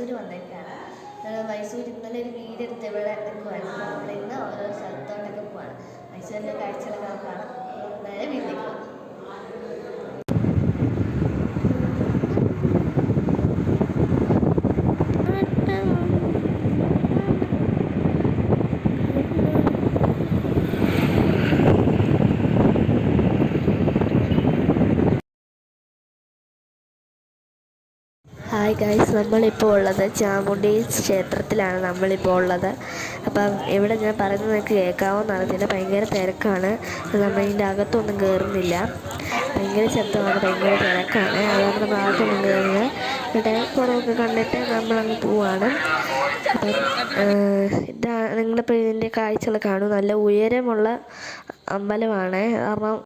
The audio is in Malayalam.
മൈസൂർ വന്നേക്കാണ്. മൈസൂർ ഇന്നലെ ഒരു വീടെടുത്ത് ഇവിടെ നിൽക്കുവായിരുന്നു. നമ്മൾ ഇന്ന് ഓരോ സ്ഥലത്തോട്ടൊക്കെ പോവാണ്. മൈസൂരിൻ്റെ കാഴ്ചകളൊക്കെ നമുക്ക് കാണാം. നേരെ വീട്ടിലേക്ക് പോകും. ഹായ് ഗൈസ്, നമ്മളിപ്പോൾ ഉള്ളത് ചാമുണ്ഡി ക്ഷേത്രത്തിലാണ് നമ്മളിപ്പോൾ ഉള്ളത്. അപ്പം ഇവിടെ ഞാൻ പറയുന്നത് നിങ്ങൾക്ക് കേൾക്കാമെന്ന് അറിയത്തില്ല, ഭയങ്കര തിരക്കാണ്. നമ്മളിതിൻ്റെ അകത്തൊന്നും കയറുന്നില്ല, ഭയങ്കര ശബ്ദമാണ്, ഭയങ്കര തിരക്കാണ്. അതുകൊണ്ട് നമ്മൾ അകത്തൊന്നും കയറുന്നത്. ഇവിടെ കുറവൊക്കെ കണ്ടിട്ട് നമ്മളങ്ങ് പോവാണ്. അപ്പം നിങ്ങളിപ്പോൾ ഇതിൻ്റെ കാഴ്ചകൾ കാണും. നല്ല ഉയരമുള്ള അമ്പലമാണ്. കാരണം